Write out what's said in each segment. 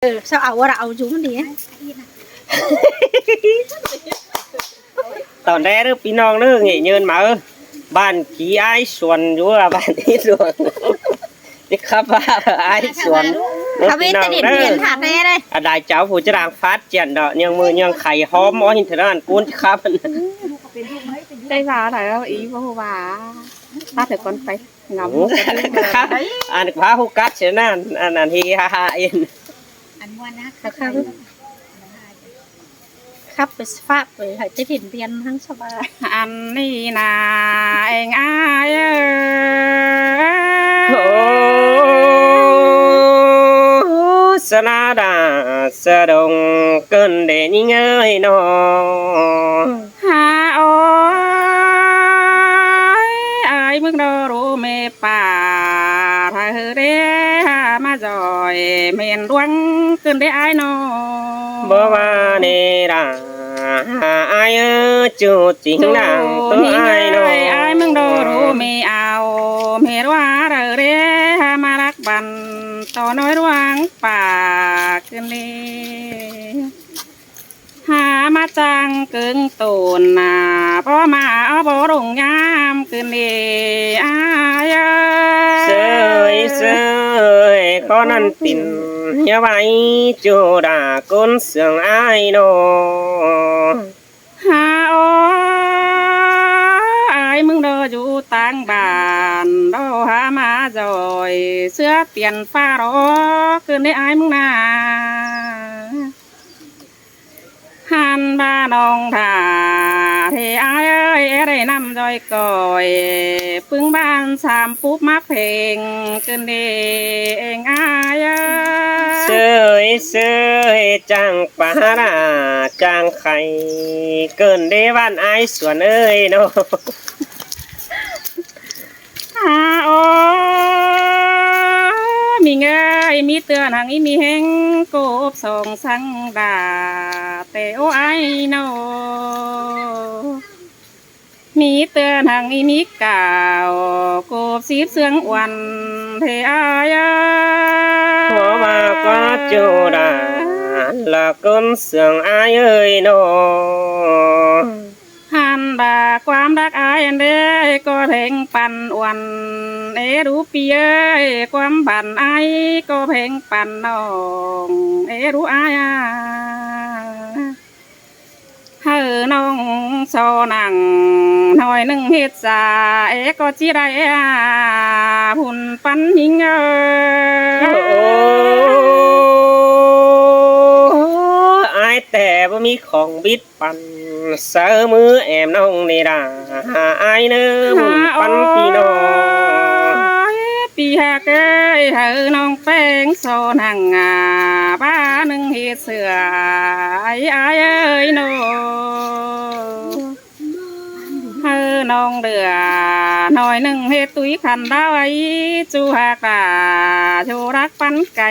sao ảo ra ảo chúng đi tòn đé đó pí non đó nghệ nhân mà ơ bàn ký ai xuân chú là bàn ít rồi đi khắp ai xuân không biết cái điểm điển hạt đây đây đại cháu phụ cho đang phát triển đó nhưng mà nhưng khay hóm ó hình thế đó ăn cuốn khắp đây vào là ý vô bà ta phải con phải ngắm ăn phá hú cát thế nào ăn hi ha ha yên khắp về pháp về hỏi tới điểm điển hắn sao bà ăn đi nà anh ai sa đà sa đồng cơn để nhớ ơi nó ha ôi ai mức đồ rủ mê bà thay hư đế mà rồi miền đoán cơn để ai nó bố ba nè đà ai ơ chú chính đàng tôi ai nó ai mức đồ rủ mê ảo mê đoá rồi đế mà đắc bàn to nói đoán bà cơn đi hà ma chang cứng tồn à bó mà bó đồng nhám cưng đi ai sơi sơi con ăn tin nhớ bay chú đã con sương ai nó hà ô ai mừng đồ chú tăng bàn đồ hà ma rồi xưa tiền pha đó cưng đi ai mừng na han ba nong thả thì ai ơi ở đây nằm rồi còi phương ban sàm phút mắc phèn cơn đi anh ai sơi sơi chàng phá ra chàng khay cơn đế văn ai xuân ơi nó à ô mình ơi mi tường hàng mi heng cốp sòng sang đà tê ô ai nô mi tường hàng mi cào cốp xíp xương oằn thế ai khó mà quá chỗ đà là con sương ai ơi nó han bàความรักอายอันเด้ก็เพลงปั่นอวนเอรูปีเอ้ยความบันไอก็เพลงปั่นน้องเอรูอายเฮอน้องโซนังหน่อยหนึ่งเฮ็ดสาเอก็จิได้หุ่นปันหิงเอ้aiแต่บ่มีของบิดปั่นเสอมือแอมน้องนี่ด่าaiเนื้อมุนปั่นพี่น้องปีหากเอ้ยเฮอน้องแป้งโซนังบ้าหนึ่งเฮ็ดเสือไอ้เอ้ยโนเฮอน้องเดือหน่อยหนึ่งเฮ็ดตุ้ยขันดาวไอ้จูหากาชูรักปันไก่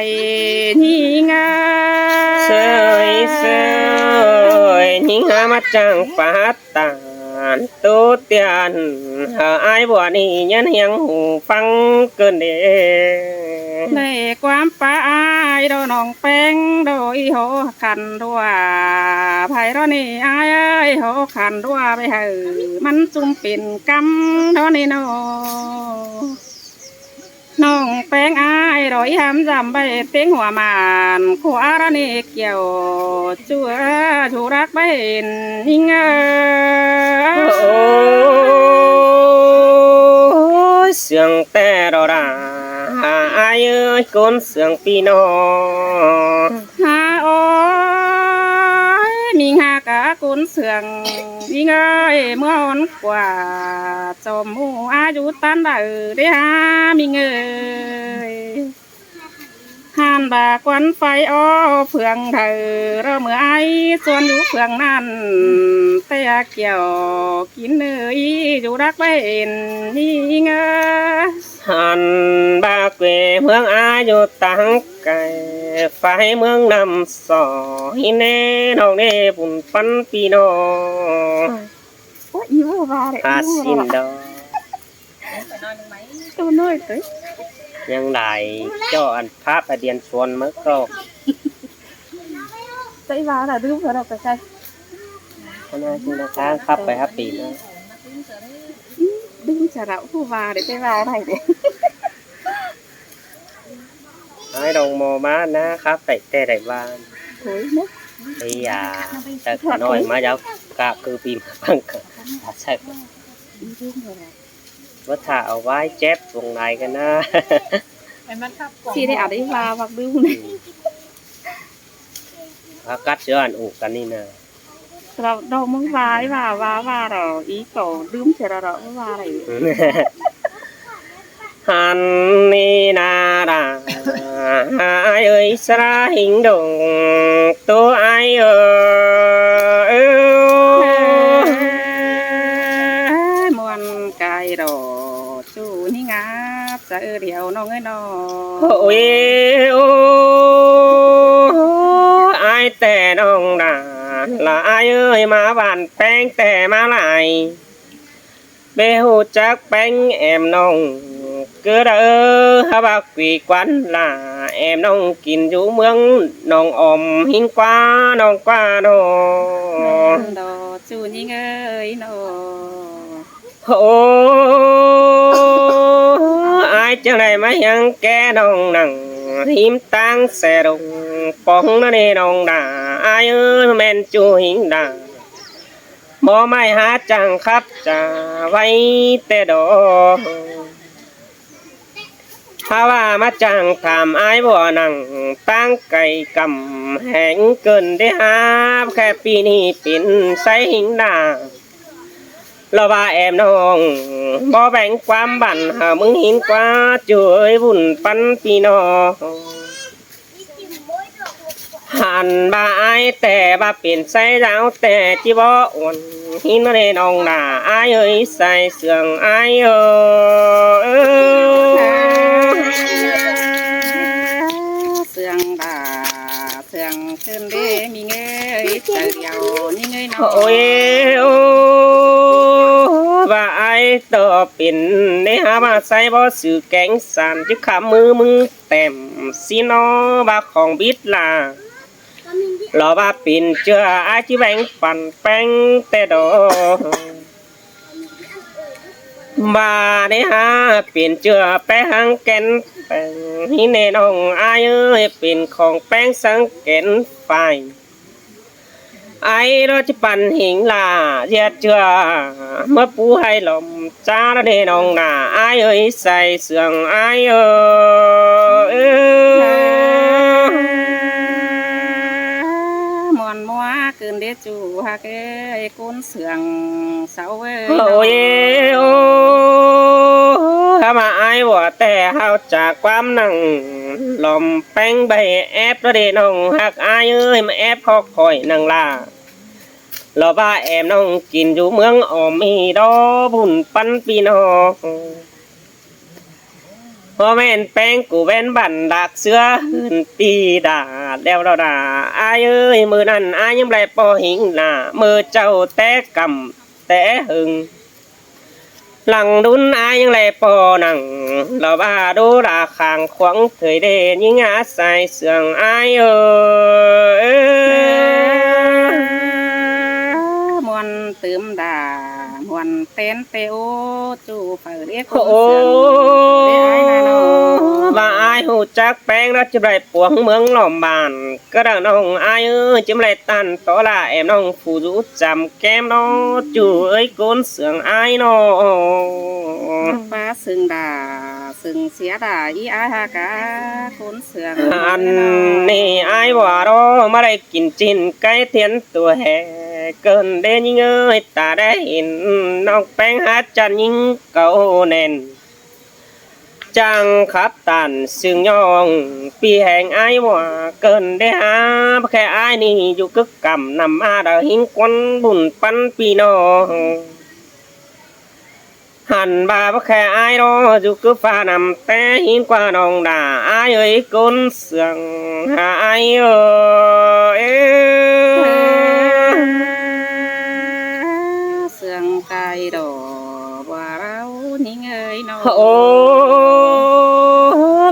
หิงเสยเสยหิงหามาจังปาตานตูเตียนไอ้บัวนี่ยันยังหูฟังเกินเดในความป้าอายโดน้องแป้งโดยโหขันดัวไผ่รอนี่อายเอ้ยโหขันดัวไปเฮอมันจุ่มเป็นกำเท่านี้น้องแป้งอายรอยหำจำใบเต็งหัวมันขวารนี่เกี่ยวจัวชูรักใบเห็นหิงโอ้เสียงแต่รอราไอ้เอ้ยคนเสียงพี่น้องฮาโอ้ยมีหากะกุนเสืองมีเงยเมื่อวันกว่าจมหูอายุตันได้ได้ฮามีเงยหันบาควันไฟอ้อเพื่องเธอเราเมื่อไอส่วนอยู่เพื่องนั้นแต่เกี่ยวกินเนยอยู่รักไปเห็นมีเงยหันบาเกวเมืองอายุตั้งไก่ไฟเมืองนำสอหินเน่น้องเน่ปุ่นปันปีน้องอาสินดอตัวน้อยตัวยังได้เจ้าอันพระประเดียนชวนเมื่อก็ dãy vào là đứa vào đâu cả cây อันนั้นคือทางขับไปครับปีนะ đừng trả đạo khu vào để dãy vào này để ให้ดงโมมานะครับไปแต่ได้บ้าน thối nước ไอ้ยาแต่ขน้อยมาเจ้ากะคือปีมาบังเกิดใช่ đi đương rồi này ว่าถ้าเอาไว้เจ็บวงในกันนะ chị đây ở đây vào hoặc đương này พักกัดเชื้ออันอุกันนี่นะ rồi đâu muốn vào rồi ý tổ đương sẽ là đó vào này ฮันนี่นาดาเอ้ยสระหิงดงตัวไอเออ muôn cái đồ chú ní ngáp sợ điều nó người nó โอ้ยโอ้ไอแต่น้องดาละไอเอ้ยมาบ้านแป้งแต่มาหลายเบหูจักแป้งแอมน้องcứ đỡ ha bác quỷ quán là em nông kín vũ mương nông ôm hin qua nông qua đồ đồ chú ní ơi nó ô ai cho này mấy hăng ke nông nằng hiếm tăng xe đồng bóng nó đi nông đà ai ơi men chú hình đà mò mai hát chẳng khắp trà vay tê đồถ้าว่ามาจังทำไอ้บ่อนังตั้งไก่กำแหงเกินได้หาแค่ปีนี้เป็นไสหิงดาเราว่าแอมน้องบ่แบ่งความบั่นหามึงหินกว่าช่วยบุญปันพี่น้องหันบ่าไอ้แต่บ่าเปลี่ยนใส่ดาวแต่จีบ่อ่อนหินเลยน้องด่าไอ้เอ้ยใส่เสื่องไอ้เอ้sương bà sươngขึ้นเด้มีเงยเตเดียวนี่เงยน้อย โอ้ยโอ้ว่าไอ้ต่อเป็นในหามาใส่บ่สื่อแกงสานจะขามือมึงเต็มสินอบาของบิดลารอว่าเป็นเจือไอ้ที่แบ่งปันแป้งแต่ดอบาได้หาเป็นเจือแป้งหังแกนแป้งนี่แน่น้องอายเอ้ยเป็นของแป้งสังแกนไฟไอ้เราจะปั่นหิงลาเย็ดเจือเมื่อปูให้ลมจ้าแน่น้องหน้าอายเอ้ยใส่เสื่องอายเอ้ย mòn moa cơn đế chủ ha cái côn sườn sáu ơi โอ้ยโอ้ถ้ามาไอ้บ่แต่เฮาจากความนั่งลมแป้งใบแอบแล้วเด้น้องหักอายเอ้ยมาแอบคอกคอยนั่งลาเราว่าแอมน้องกินอยู่เมืองออมมีดอบุญปันปีน้องพอแม่นแป้งกูแว่นบันดักเสือหืนปีดาแล้วเราด่าอายเอ้ยมือนั้นอายยังไรปอหิงหน้ามือเจ้าแต่กำแต่หึงหลังดุนอายยังไรปอนังเราบ้าดูราคางขวางเถยเดยิงอาใส่เสื่องอายเอ้ย muôn tươm đà muôn tên tê ô chủ phải đế โอ้ côn sườn đế ai là nó ว่าอายหูจักแป้งแล้วจะไรปวงเมืองหล่อมบานก็ดังน้องอายเอ้ยจะไรตันต่อละแอมน้องผู้รู้จำแก้มน้องจู่เอ้ยโกนเสืองอายน้อง ba sừng đà sừng xía đà ý ai ha cả côn sườn อันนี้อายว่าเราไม่ได้กินจินไก่เทียนตัวแห่เกินเด่นยิ่งเอ้ยตาได้เห็นน้องแป้งหาจันยิ่งเก่าแน่นจังขับตันซึ่งยองปีแห่งอายว่าเกินได้หาแค่อายนี่อยู่กึกกำนำมาดาหิงควันบุญปันปีน้องหันบาแค่อายรออยู่กึกฟ้านำแต่หินกว่าน้องด่าอายเอ้ยก้นเสื่องหาอายเอ้ย sườn cài đỏ và rau ní người nó โอ้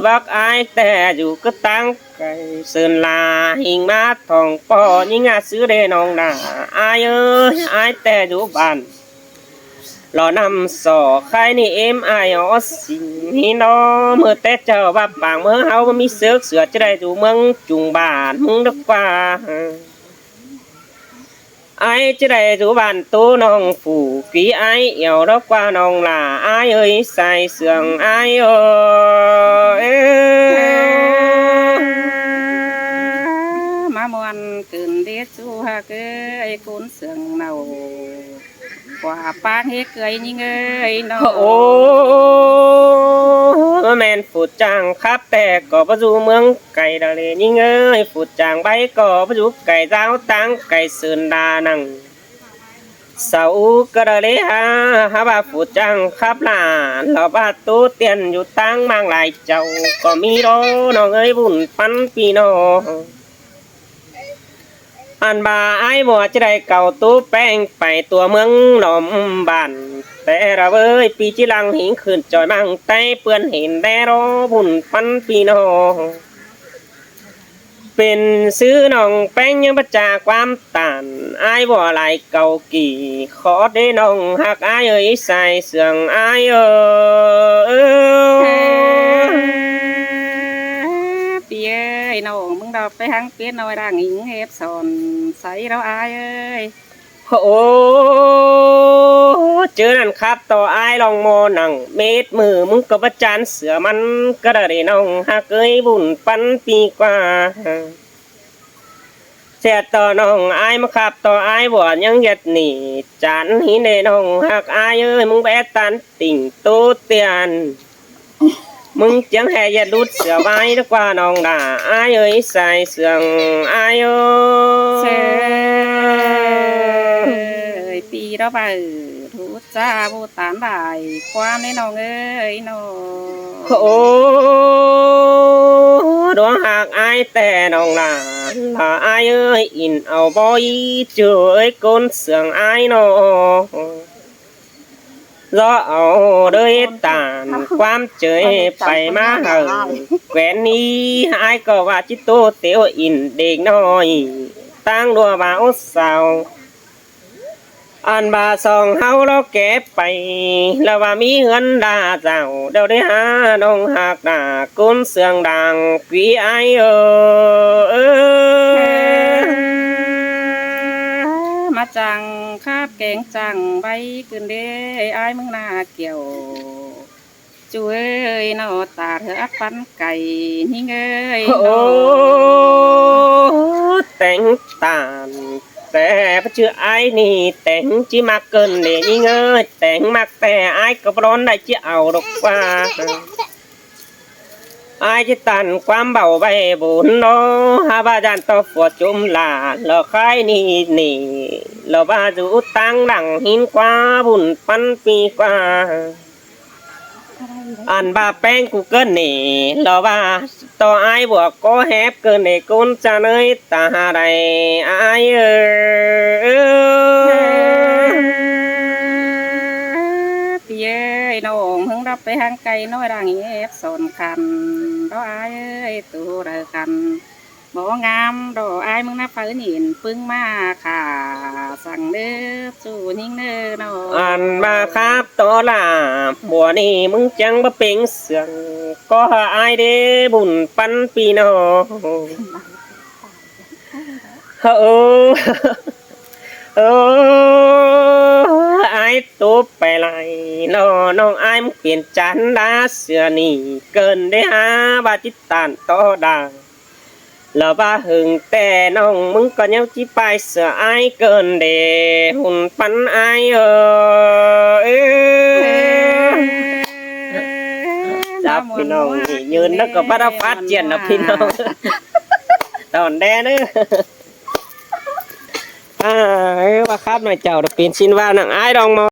บักอายแต่ อยู่ก็ตั้งไก่เสินลาหิงมาทองปอยิ่งอาซื้อเดน้องนาอายเอ้ยอายแต่อยู่บ้านรอนำสอใครนี่เอ็มอายออสิ่งนี่น้อเมื่อแต่เจ้าว่าปางเมื่อเฮามีเสือกเสือจะได้อยู่เมืองจุงบ้านมึงดึกว่าไอ้จะได้อยู่บ้านตู้น้องฝูกี่ไอ้เอี่ยวดอกว่าน้องล่ะไอ้เอ้ยใส่เสื่องไอ้เอ้ย มามวนกึ่นเดจูฮะเกยกุนเสืองเนากว่าปางเฮเกยยิ่งเอ้ยเนาะ โอ้แม่นฝูดจางครับแต่ก็บ่อยู่เมืองไก่ดะเลยยิ่งเอ้ยฝูดจางใบก็บ่อยู่ไก่เจ้าตังไก่เสือนดานังเสาก็ดะเลยฮะว่าฝูดจางครับหลานเราบ้าตู้เตียนอยู่ตังมางหลายเจ้าก็มีดอน้องเอ้ยบุญปันปีน้องอันบาไอ้บัวจะได้เก่าตู้แป้งไปตัวเมืองหนอมบ้านแต่เราเอ้ยปีจิลังหิงขึ้นจอยมังไตเปื้อนเห็นแต่รอบุญปันปีน้องเป็นซื้อน้องแป้งยังประจากความต่านไอ้บัวไหลเก่ากี่ขอได้น้องหักไอ้เอ้ยใส่เสื่องไอ้เอ้ย ปีเอ้ยน้องมึงดอกไปหังเปียนน้อยร่างหิงเฮ็บสอนใส่เราอายเอ้ย โอ้เจอนั่นครับต่อไอ้ลองโมนังเม็ดมือมึงก็ประจานเสือมันก็ได้น้องหักเอ้ยบุญปันปีกว่าเสียต่อน้องไอ้มาครับต่อไอ้บ่ยังเย็ดหนีจานหินได้น้องหักไอ้เอ้ยมึงแบตันติ่งโตเตียนมึงจังแห่อย่าดูดเสือไว้ดีกว่าน้องด่าไอ้เอ้ยใส่เสืองไอ้เอ้ เส ย ยปีเราไปทูจ้าบูตานบ่ายความในน้องเอ้ยน้อง โอ้ดวงหากอายแต่น้องลาลาอายเอ้ยอินเอาบ่อยเจอเอ้ยก้นเสืองอายน้องรอเอาเด้ยตานความเจยไปมาเห่าแกวนนี้อายก็ว่าจิตโตเตียวอินเด็กน้อยตั้งดัวบ่าวสาวอันบาสองเฮาเราแก็บไปแล้วว่ามีเงินดาเจ้าเดี๋ยวได้หาน้องหักดาก้นเสียงดังกีไอมาจังคาบแกงจังใบกึนเด้ไอ้ายมึงน่าเกี่ยวจุ้ยนอตาเธอปันไก่นี่เงย โอ้แต่งตาลแต่พระชื่อไอ้นี่แต่งจีมากเกินเลยนี่เงยแต่งมากแต่ไอ้ก็ร้อนได้จีเอาดอกว่าไอ้จะตันความเบาใบบุญโนฮาบาจันต่อฝัวจุมลาเราใครนี่เราบาจูตั้งดังหินกว่าบุญปันปีกว่าอันบาแป้งกูเกินนี่เราบาต่อไอ้บวกก็แฮบเกินในกุนจะเนยตาใดไอ้ปีเอ้ยน้องเพิ่งรับไปหางไก่น้อยร่างเฮ็บสอนคันดอกอายเอ้ยตูเรอกันบ่งามดอกอายมึงนับเพิ่นเห็นปึ้งมาค่ะสั่งเด้อสู่ยิ่งเด้อน้อง อันมาครับตัวลาบัวนี่มึงจังบ่เป็นเสืองก็ไอ้เด้บุญปันปีน้องโอ้ไอ้ตัวไปไหลน้องไอ้มึงเปลี่ยนจันดาเสือนี่เกินได้หาบาจิตตานต่อดาแล้วบ้าหึงแต่น้องมึงก็ยังจีไปเสือไอ้เกินเดหุ่นปันไอ้จับพี่น้องยืนแล้วก็บ้าฟาดเจียนนะพี่น้องตอนแดนว่าครับหน่อยเจ้าเป็นชินว่านังไอ้ดองมอ